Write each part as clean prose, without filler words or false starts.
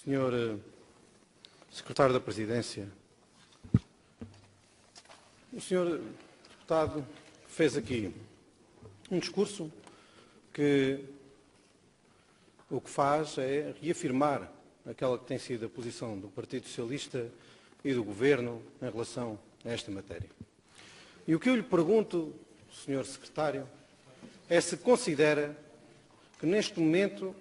Senhor Secretário da Presidência, o Senhor Deputado fez aqui um discurso que o que faz é reafirmar aquela que tem sido a posição do Partido Socialista e do Governo em relação a esta matéria. E o que eu lhe pergunto, Senhor Secretário, é se considera que neste momento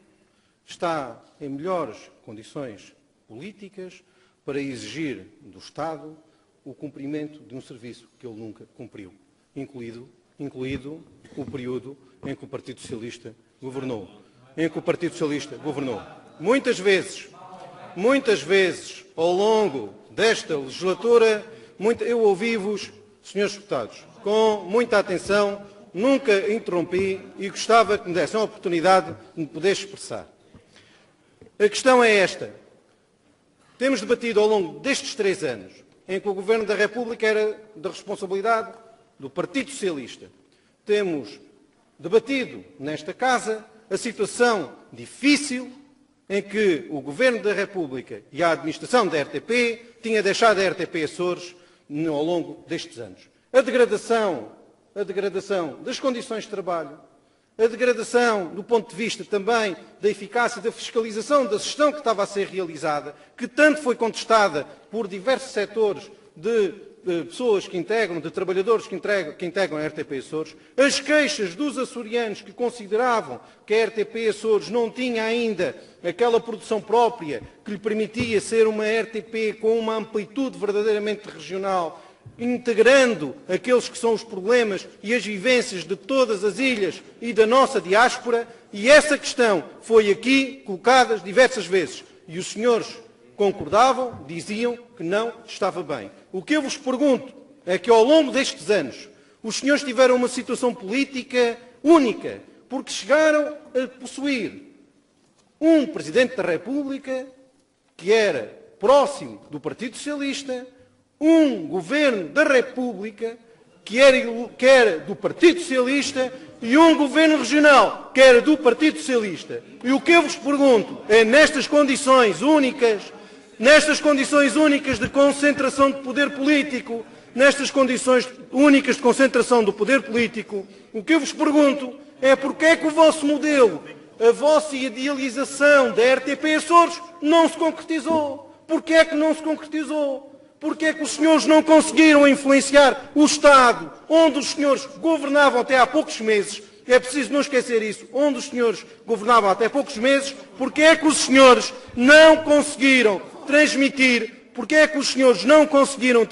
está em melhores condições políticas para exigir do Estado o cumprimento de um serviço que ele nunca cumpriu, incluído o período em que o Partido Socialista governou. Muitas vezes, ao longo desta legislatura, eu ouvi-vos, senhores deputados, com muita atenção, nunca interrompi e gostava que me dessem a oportunidade de me poder expressar. A questão é esta. Temos debatido ao longo destes 3 anos, em que o Governo da República era da responsabilidade do Partido Socialista. Temos debatido nesta Casa a situação difícil em que o Governo da República e a administração da RTP tinha deixado a RTP Açores ao longo destes anos. A degradação das condições de trabalho, a degradação do ponto de vista também da eficácia da fiscalização da gestão que estava a ser realizada, que tanto foi contestada por diversos setores de pessoas que integram, de trabalhadores que integram a RTP Açores, as queixas dos açorianos que consideravam que a RTP Açores não tinha ainda aquela produção própria que lhe permitia ser uma RTP com uma amplitude verdadeiramente regional, integrando aqueles que são os problemas e as vivências de todas as ilhas e da nossa diáspora, e essa questão foi aqui colocada diversas vezes. E os senhores concordavam, diziam que não estava bem. O que eu vos pergunto é que ao longo destes anos os senhores tiveram uma situação política única, porque chegaram a possuir um Presidente da República que era próximo do Partido Socialista, um Governo da República que era do Partido Socialista e um Governo regional que era do Partido Socialista. E o que eu vos pergunto é, nestas condições únicas de concentração de poder político, o que eu vos pergunto é porque é que o vosso modelo, a vossa idealização da RTP Açores não se concretizou. Porquê é que não se concretizou? Porque é que os senhores não conseguiram influenciar o Estado, onde os senhores governavam até há poucos meses? É preciso não esquecer isso. Onde os senhores governavam até poucos meses, porque é que os senhores não conseguiram transmitir, porque é que os senhores não conseguiram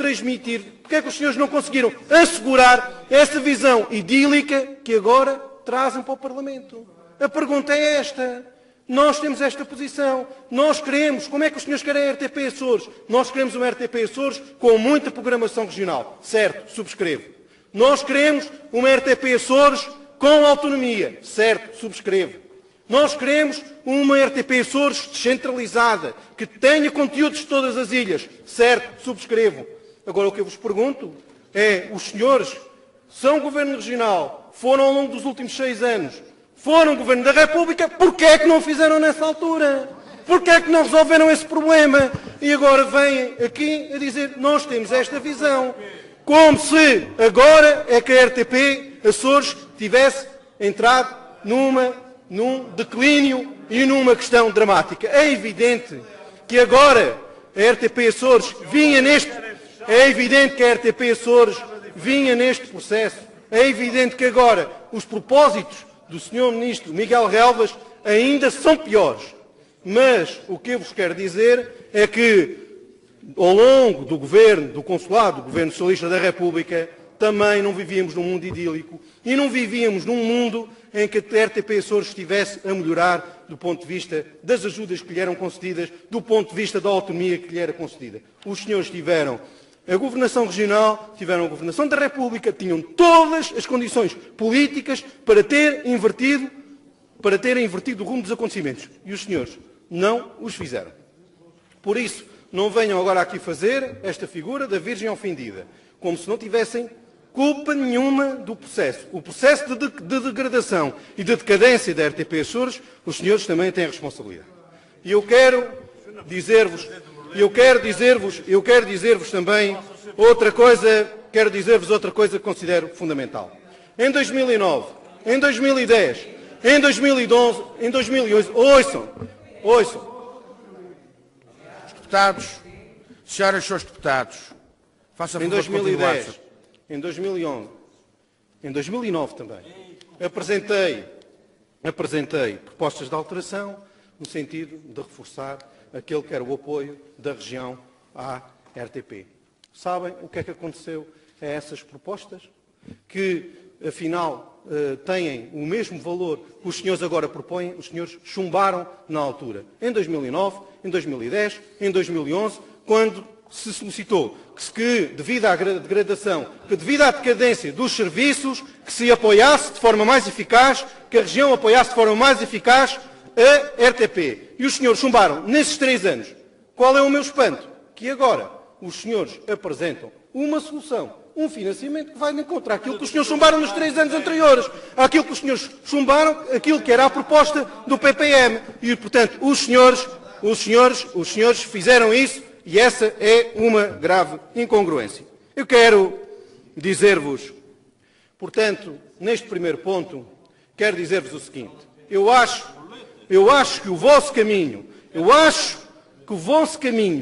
assegurar essa visão idílica que agora trazem para o Parlamento? A pergunta é esta. Nós temos esta posição. Nós queremos, como é que os senhores querem a RTP Açores? Nós queremos uma RTP Açores com muita programação regional. Certo, subscrevo. Nós queremos uma RTP Açores com autonomia. Certo, subscrevo. Nós queremos uma RTP Açores descentralizada, que tenha conteúdos de todas as ilhas. Certo, subscrevo. Agora o que eu vos pergunto é, os senhores são Governo Regional, foram ao longo dos últimos 6 anos, foram Governo da República, porquê é que não fizeram nessa altura? Porquê é que não resolveram esse problema? E agora vêm aqui a dizer, nós temos esta visão. Como se agora é que a RTP Açores tivesse entrado num declínio e numa questão dramática. É evidente que agora a RTP Açores vinha neste processo. É evidente que agora os propósitos do Sr. Ministro Miguel Relvas ainda são piores. Mas o que eu vos quero dizer é que, ao longo do governo, do consulado, do Governo Socialista da República, também não vivíamos num mundo idílico e não vivíamos num mundo em que a RTP Açores estivesse a melhorar do ponto de vista das ajudas que lhe eram concedidas, do ponto de vista da autonomia que lhe era concedida. Os senhores tiveram a governação regional, tiveram a governação da República, tinham todas as condições políticas para terem invertido o rumo dos acontecimentos. E os senhores não os fizeram. Por isso, não venham agora aqui fazer esta figura da Virgem ofendida, como se não tivessem culpa nenhuma do processo. O processo de degradação e de decadência da RTP Açores, os senhores também têm responsabilidade. E eu quero dizer-vos, eu quero dizer-vos também outra coisa, que considero fundamental. Em 2009, em 2010, em 2011, em 2011, ouçam. Os deputados, senhoras e senhores deputados, faça favor de continuar. Em 2010, em 2011, em 2009 também, apresentei propostas de alteração no sentido de reforçar aquele que era o apoio da região à RTP. Sabem o que é que aconteceu a essas propostas? Que, afinal, têm o mesmo valor que os senhores agora propõem, os senhores chumbaram na altura. Em 2009, em 2010, em 2011, quando se solicitou que devido à degradação, que devido à decadência dos serviços, que se apoiasse de forma mais eficaz, que a região apoiasse de forma mais eficaz a RTP. E os senhores chumbaram nesses 3 anos. Qual é o meu espanto? Que agora os senhores apresentam uma solução, um financiamento que vai encontrar aquilo que os senhores chumbaram nos 3 anos anteriores, aquilo que os senhores chumbaram, aquilo que era a proposta do PPM. E, portanto, os senhores fizeram isso e essa é uma grave incongruência. Eu quero dizer-vos, portanto, neste primeiro ponto, quero dizer-vos o seguinte. Eu acho que o vosso caminho,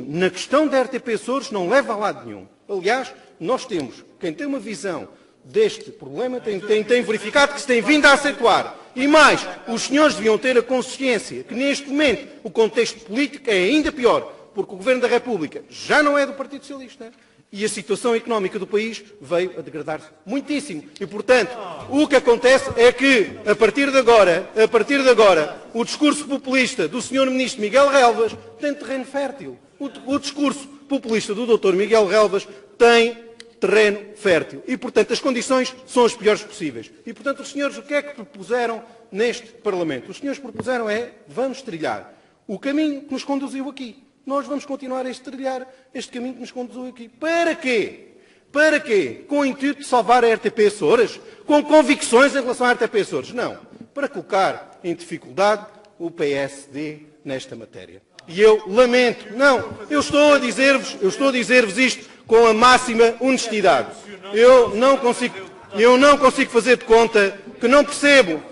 na questão da RTP Açores não leva a lado nenhum. Aliás, nós temos, quem tem uma visão deste problema, tem verificado que se tem vindo a acentuar. E mais, os senhores deviam ter a consciência que neste momento o contexto político é ainda pior, porque o Governo da República já não é do Partido Socialista e a situação económica do país veio a degradar-se muitíssimo. E, portanto, o que acontece é que, a partir de agora, o discurso populista do Sr. Ministro Miguel Relvas tem terreno fértil. O discurso populista do Dr. Miguel Relvas tem terreno fértil. E, portanto, as condições são as piores possíveis. E, portanto, os senhores o que é que propuseram neste Parlamento? Os senhores propuseram vamos trilhar o caminho que nos conduziu aqui. Nós vamos continuar a trilhar este caminho que nos conduziu aqui. Para quê? Para quê? Com o intuito de salvar a RTP Açores? Com convicções em relação à RTP Açores? Não. Para colocar em dificuldade o PSD nesta matéria. E eu lamento. Não. Eu estou a dizer-vos isto com a máxima honestidade. Eu não consigo fazer de conta que não percebo.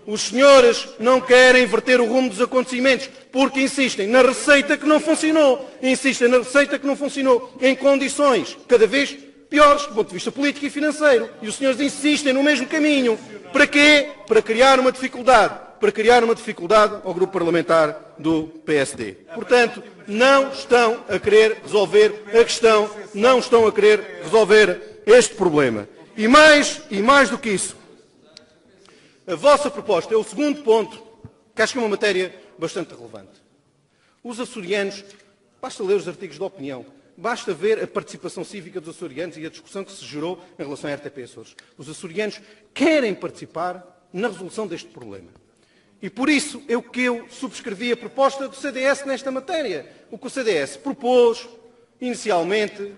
Os senhores não querem inverter o rumo dos acontecimentos porque insistem na receita que não funcionou. Em condições cada vez piores do ponto de vista político e financeiro. E os senhores insistem no mesmo caminho. Para quê? Para criar uma dificuldade. Ao grupo parlamentar do PSD. Portanto, não estão a querer resolver a questão, não estão a querer resolver este problema. E mais do que isso, a vossa proposta é o segundo ponto, que acho que é uma matéria bastante relevante. Os açorianos, basta ler os artigos de opinião, basta ver a participação cívica dos açorianos e a discussão que se gerou em relação à RTP Açores. Os açorianos querem participar na resolução deste problema. E por isso eu subscrevi a proposta do CDS nesta matéria. O que o CDS propôs, inicialmente,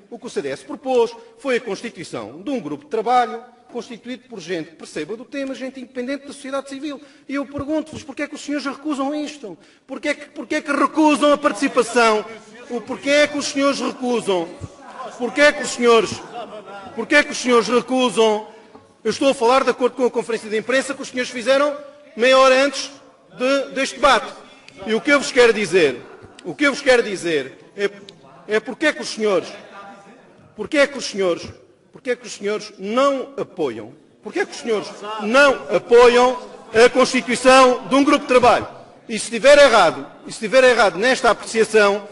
foi a constituição de um grupo de trabalho constituído por gente que perceba do tema, gente independente da sociedade civil. E eu pergunto-vos, porquê é que os senhores recusam isto? Porquê é que recusam a participação? Porquê é que os senhores recusam? Eu estou a falar de acordo com a conferência de imprensa que os senhores fizeram meia hora antes deste debate. E o que eu vos quero dizer é porquê é que os senhores não apoiam a constituição de um grupo de trabalho. E se estiver errado nesta apreciação,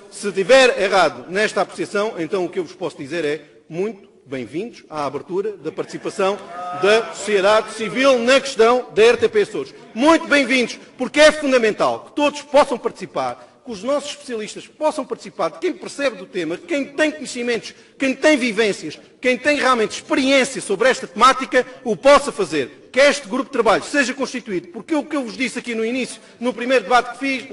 então o que eu vos posso dizer é muito bem-vindos à abertura da participação da sociedade civil na questão da RTP Açores. Muito bem-vindos, porque é fundamental que todos possam participar, que os nossos especialistas possam participar, quem percebe do tema, quem tem conhecimentos, quem tem vivências, quem tem realmente experiência sobre esta temática, o possa fazer. Que este grupo de trabalho seja constituído, porque o que eu vos disse aqui no início, no primeiro debate que fiz,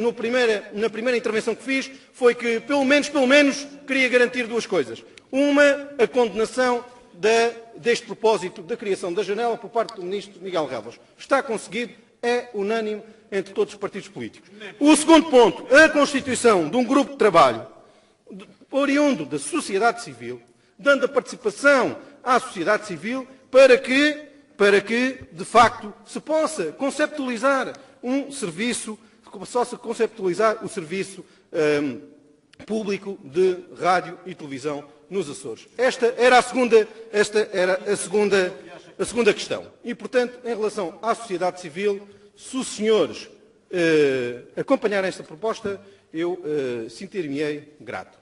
na primeira intervenção que fiz, foi que, pelo menos, queria garantir duas coisas. Uma, a condenação deste propósito da criação da janela por parte do Ministro Miguel Relvas. Está conseguido, É unânime entre todos os partidos políticos. O segundo ponto, a constituição de um grupo de trabalho oriundo da sociedade civil, dando a participação à sociedade civil para que, de facto, se possa conceptualizar um serviço, o serviço público de rádio e televisão nos Açores. Esta era a segunda questão. E, portanto, em relação à sociedade civil, se os senhores acompanharem esta proposta, eu sentir-me-ei grato.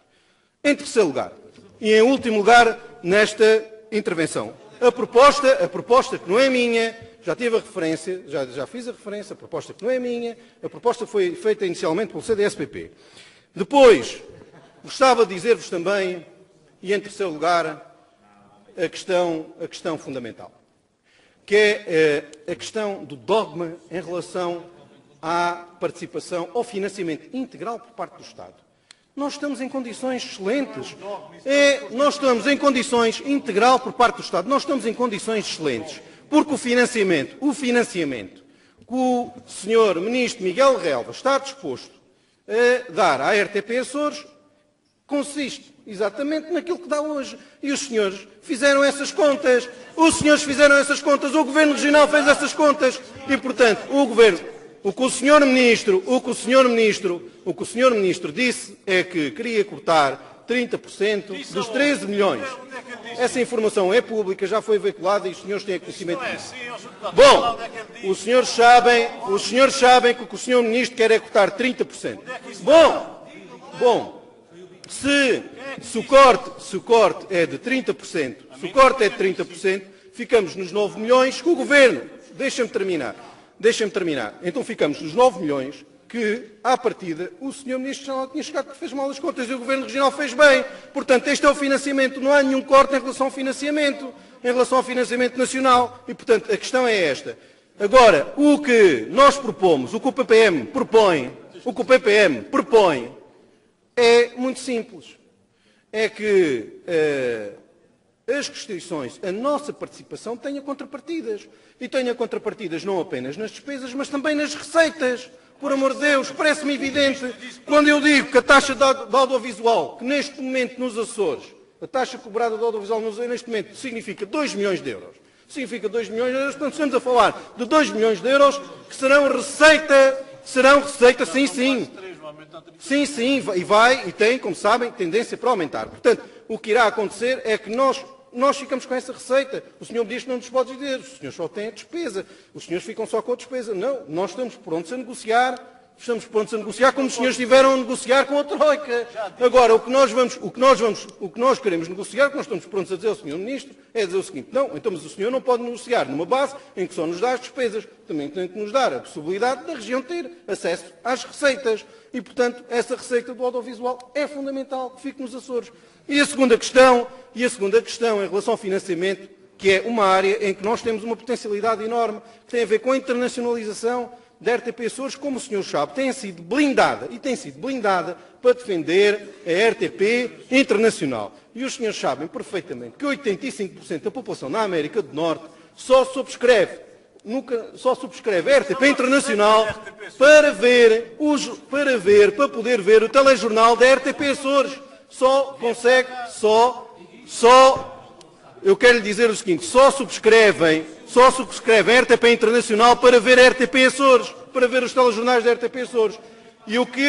Em terceiro lugar, e em último lugar, nesta intervenção, a proposta que não é minha, já tive a referência, já fiz a referência, a proposta que não é minha, a proposta foi feita inicialmente pelo CDS-PP. Depois, gostava de dizer-vos também, e em terceiro lugar, a questão fundamental, que é a questão do dogma em relação à participação, ao financiamento integral por parte do Estado. Nós estamos em condições excelentes. Nós estamos em condições integral por parte do Estado. Nós estamos em condições excelentes. Porque o financiamento que o Sr. Ministro Miguel Relvas está disposto a dar à RTP Açores consiste exatamente naquilo que dá hoje. E os senhores fizeram essas contas. O Governo Regional fez essas contas. E, portanto, o que o Sr. Ministro disse é que queria cortar 30% dos 13 milhões. Essa informação é pública, já foi veiculada e os senhores têm conhecimento disso. Bom, os senhores sabem que o que o Sr. Ministro quer é cortar 30%. Bom, se o corte é de 30%, ficamos nos 9 milhões que o Governo... Deixa-me terminar. Então ficamos nos 9 milhões que, à partida, o Sr. Ministro já tinha chegado porque fez mal as contas e o Governo Regional fez bem. Portanto, este é o financiamento. Não há nenhum corte em relação ao financiamento nacional. E, portanto, a questão é esta. Agora, o que nós propomos, o que o PPM propõe é muito simples. É que as restrições, a nossa participação tenha contrapartidas. E tenha contrapartidas não apenas nas despesas, mas também nas receitas. Por amor de Deus, parece-me evidente, quando eu digo que a taxa de audiovisual, que neste momento nos Açores, a taxa cobrada de audiovisual neste momento significa 2 milhões de euros. Portanto, estamos a falar de 2 milhões de euros que serão receita, sim, e tem, como sabem, tendência para aumentar. Portanto, o que irá acontecer é que nós ficamos com essa receita. O Sr. Ministro não nos pode dizer, os senhores só têm a despesa, os senhores ficam só com a despesa. Não, nós estamos prontos a negociar, como os senhores estiveram a negociar com a Troika. Agora, o que nós queremos negociar, o que nós estamos prontos a dizer ao Sr. Ministro, é dizer o seguinte: não, então, mas o senhor não pode negociar numa base em que só nos dá as despesas, também tem que nos dar a possibilidade da região ter acesso às receitas. E, portanto, essa receita do audiovisual é fundamental que fique nos Açores. E a segunda questão em relação ao financiamento, que é uma área em que nós temos uma potencialidade enorme, que tem a ver com a internacionalização da RTP Açores, como o senhor sabe, tem sido blindada para defender a RTP internacional. E os senhores sabem perfeitamente que 85% da população na América do Norte só subscreve a RTP internacional para poder ver o telejornal da RTP Açores. Eu quero lhe dizer o seguinte: só subscrevem a RTP Internacional para ver a RTP Açores, para ver os telejornais da RTP Açores. E o que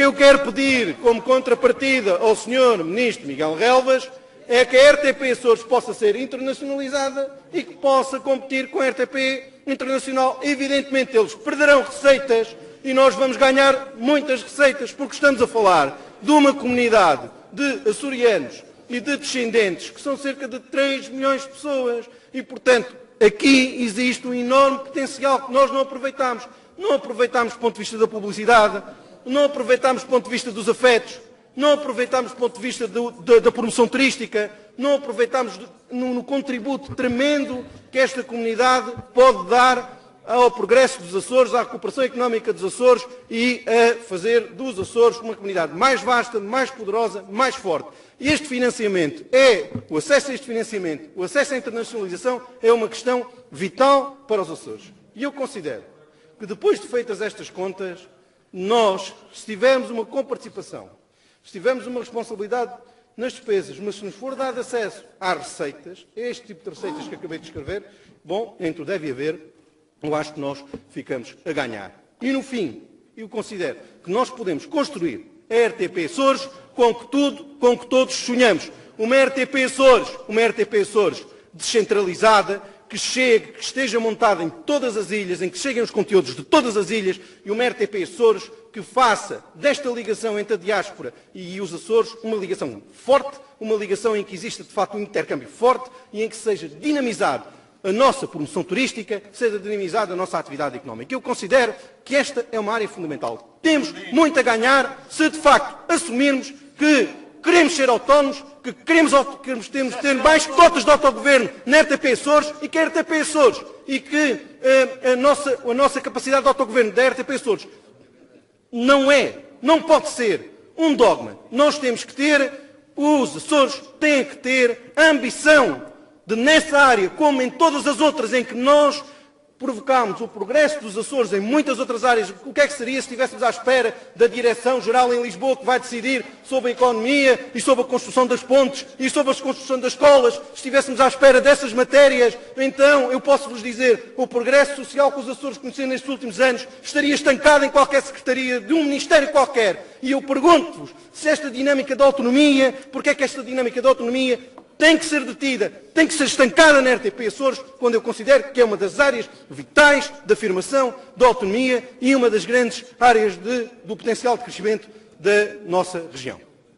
eu quero pedir como contrapartida ao Sr. Ministro Miguel Relvas é que a RTP Açores possa ser internacionalizada e que possa competir com a RTP Internacional. Evidentemente, eles perderão receitas e nós vamos ganhar muitas receitas, porque estamos a falar de uma comunidade de açorianos e de descendentes que são cerca de 3 milhões de pessoas. E, portanto, aqui existe um enorme potencial que nós não aproveitamos. Não aproveitamos do ponto de vista da publicidade, não aproveitamos do ponto de vista dos afetos, não aproveitamos do ponto de vista da promoção turística, não aproveitamos no contributo tremendo que esta comunidade pode dar ao progresso dos Açores, à recuperação económica dos Açores e a fazer dos Açores uma comunidade mais vasta, mais poderosa, mais forte. E este financiamento o acesso a este financiamento, o acesso à internacionalização é uma questão vital para os Açores. E eu considero que, depois de feitas estas contas, nós, se tivermos uma comparticipação, se tivermos uma responsabilidade nas despesas, mas se nos for dado acesso às receitas, a este tipo de receitas que acabei de escrever, bom, entre deve haver, eu acho que nós ficamos a ganhar. E, no fim, eu considero que nós podemos construir a RTP Açores com que todos sonhamos. Uma RTP Açores descentralizada, que chegue, que esteja montada em todas as ilhas, em que cheguem os conteúdos de todas as ilhas, e uma RTP Açores que faça desta ligação entre a diáspora e os Açores uma ligação forte, uma ligação em que exista, de facto, um intercâmbio forte e em que seja dinamizado a nossa promoção turística, seja dinamizada a nossa atividade económica. Eu considero que esta é uma área fundamental. Temos muito a ganhar se, de facto, assumirmos que queremos ser autónomos, que queremos ter mais cotas de autogoverno na RTP Açores e que a RTP Açores e que a nossa capacidade de autogoverno da RTP Açores não pode ser um dogma. Nós temos que ter, os Açores têm que ter a ambição de, nessa área, como em todas as outras em que nós provocámos o progresso dos Açores em muitas outras áreas, o que é que seria se estivéssemos à espera da Direção-Geral em Lisboa que vai decidir sobre a economia e sobre a construção das pontes e sobre a construção das escolas, se estivéssemos à espera dessas matérias, então eu posso-vos dizer, o progresso social que os Açores conheceram nestes últimos anos estaria estancado em qualquer secretaria de um ministério qualquer. E eu pergunto-vos se esta dinâmica da autonomia, porque é que esta dinâmica da autonomia tem que ser detida, tem que ser estancada na RTP Açores, quando eu considero que é uma das áreas vitais da afirmação da autonomia e uma das grandes áreas do potencial de crescimento da nossa região.